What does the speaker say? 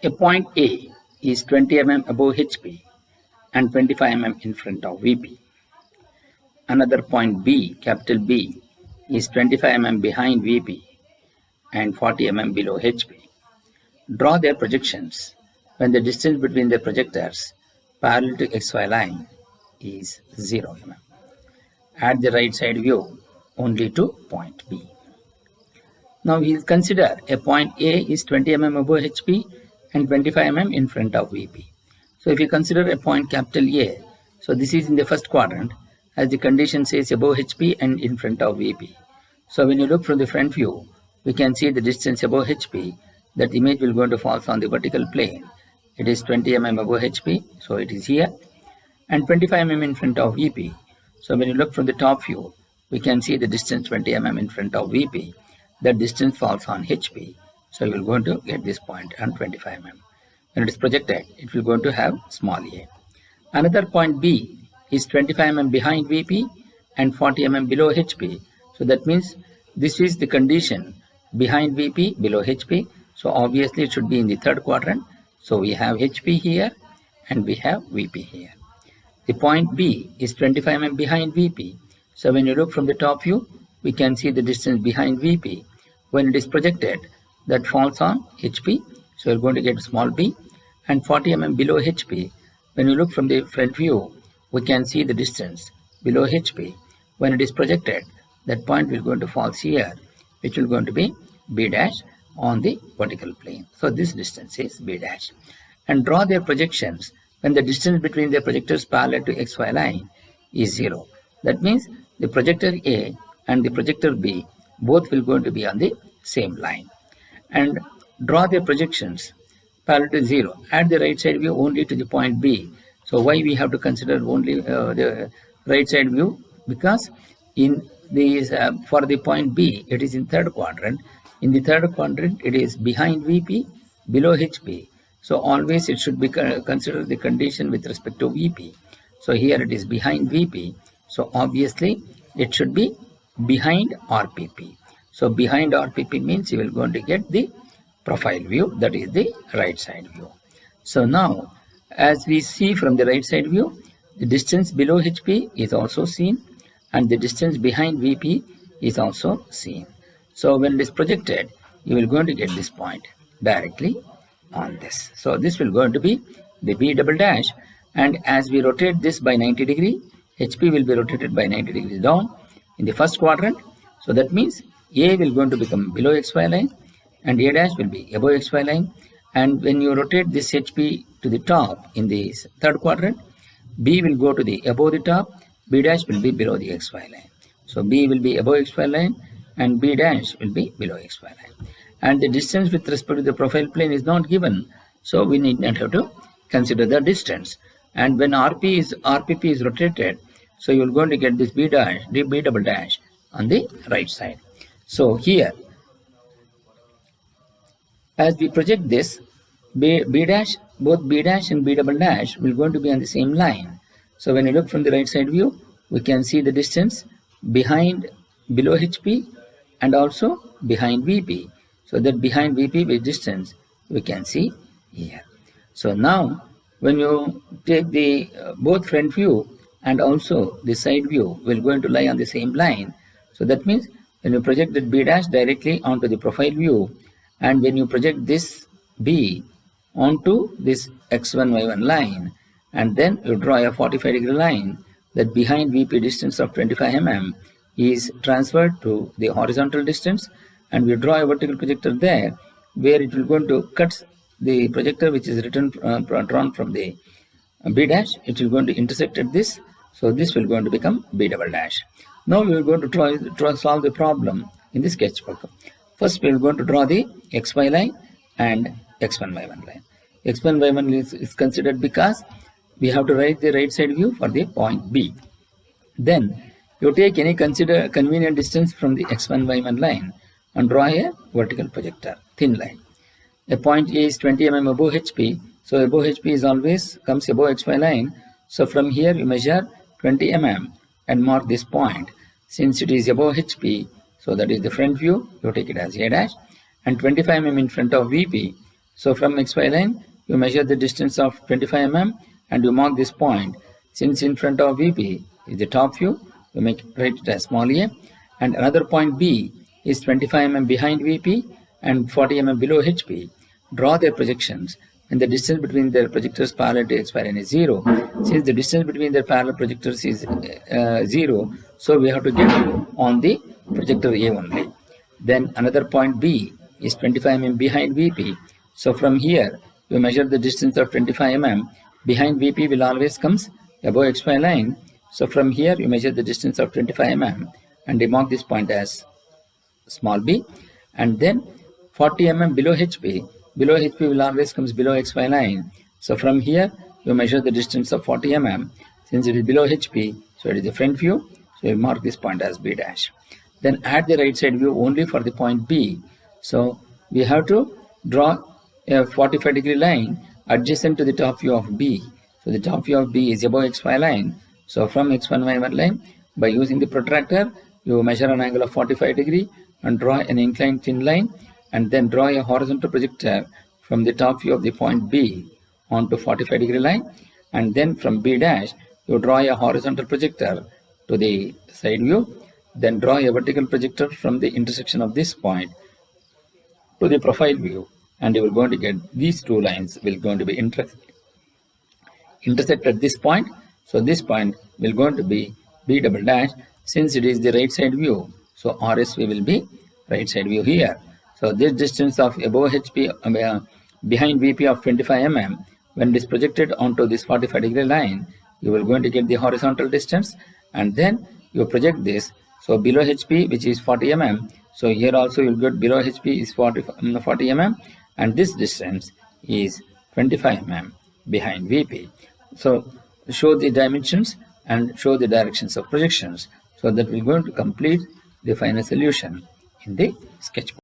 A point A is 20 mm above HP and 25 mm in front of VP. Another point B, capital B, is 25 mm behind VP and 40 mm below HP. Draw their projections when the distance between the projectors parallel to XY line is 0 mm. Add the right side view only to point B. Now we'll consider a point A is 20 mm above HP and 25 mm in front of VP. So if you consider a point capital A, so this is in the first quadrant as the condition says above HP and in front of VP. So when you look from the front view, we can see the distance above HP. That image will going to fall on the vertical plane. It is 20 mm above HP, so it is here, and 25 mm in front of VP. So when you look from the top view, we can see the distance 20 mm in front of VP. That distance falls on HP. So you will going to get this point on 25 mm. When it is projected, it will going to have small a. Another point B is 25 mm behind VP and 40 mm below HP. So that means this is the condition behind VP, below HP. So obviously it should be in the third quadrant. So we have HP here and we have VP here. The point B is 25 mm behind VP. So when you look from the top view, we can see the distance behind VP. When it is projected, that falls on HP. So you're going to get small b, and 40 mm below HP. When you look from the front view, we can see the distance below HP. When it is projected, that point will going to fall here, which will going to be B dash on the vertical plane. So this distance is B dash. And draw their projections when the distance between the projectors parallel to XY line is 0. That means the projector A and the projector B both will going to be on the same line. And draw their projections parallel to 0. Add the right side view only to the point B. So why we have to consider only the right side view? Because in these for the point B, it is in third quadrant. In the third quadrant, it is behind VP, below HP. So always it should be considered the condition with respect to VP. So here it is behind VP. So obviously it should be behind RPP. So behind RPP means you will going to get the profile view, that is the right side view. So now as we see from the right side view, the distance below HP is also seen and the distance behind VP is also seen. So when it is projected, you will going to get this point directly on this. So this will going to be the B double dash, and as we rotate this by 90 degree, HP will be rotated by 90 degrees down in the first quadrant. So that means A will going to become below XY line and A dash will be above XY line. And when you rotate this HP to the top in the third quadrant, B will go to the above the top, B dash will be below the XY line. So B will be above XY line and B dash will be below XY line. And the distance with respect to the profile plane is not given, so we need not have to consider the distance. And when RPP is rotated, so you are going to get this B double dash on the right side. So here, as we project this, B dash, both B dash and B double dash will going to be on the same line. So when you look from the right side view, we can see the distance below HP and also behind VP. So that behind VP with distance we can see here. So now when you take the both front view and also the side view will going to lie on the same line. So that means when you project that B dash directly onto the profile view, and when you project this B onto this X1 Y1 line, and then you draw a 45 degree line, that behind VP distance of 25 mm is transferred to the horizontal distance, and we draw a vertical projector there where it will going to cut the projector which is drawn from the B dash. It will going to intersect at this, so this will going to become B double dash. Now we are going to solve the problem in the sketchbook. First we are going to draw the XY line and X1 Y1 line. X1 Y1 is considered because we have to write the right side view for the point B. Then you take any convenient distance from the X1 Y1 line and draw a vertical projector, thin line. A point A is 20 mm above HP, so above HP is always comes above XY line. So from here you measure 20 mm and mark this point. Since it is above HP, so that is the front view, you take it as A dash, and 25 mm in front of VP. So from XY line, you measure the distance of 25 mm and you mark this point. Since in front of VP is the top view, you write it as small a. And another point B is 25 mm behind VP and 40 mm below HP. Draw their projections. When the distance between their projectors parallel to XY line is 0, since the distance between their parallel projectors is 0, so we have to get on the projector A only. Then another point B is 25 mm behind VP. So from here, you measure the distance of 25 mm. Behind VP will always comes above XY line. So from here, you measure the distance of 25 mm and you mark this point as small b. And then 40 mm below HP. Below HP will always comes below XY line. So from here, you measure the distance of 40 mm. Since it is below HP, so it is the front view. So you mark this point as B dash. Then add the right side view only for the point B. So we have to draw a 45-degree line adjacent to the top view of B. So the top view of B is above XY line. So from X1, Y1 line, by using the protractor, you measure an angle of 45 degree and draw an inclined thin line and then draw a horizontal projector from the top view of the point B onto 45-degree line. And then from B dash, you draw a horizontal projector to the side view. Then draw a vertical projector from the intersection of this point to the profile view, and you are going to get these two lines will going to be intersect at this point. So this point will going to be B double dash. Since it is the right side view, so RSV will be right side view here. So this distance of above HP behind VP of 25 mm, when it is projected onto this 45-degree line, you are going to get the horizontal distance, and then you project this. So below HP, which is 40 mm, so here also you will get below HP is 40 mm, and this distance is 25 mm behind VP. So show the dimensions and show the directions of projections, so that we're going to complete the final solution in the sketchbook.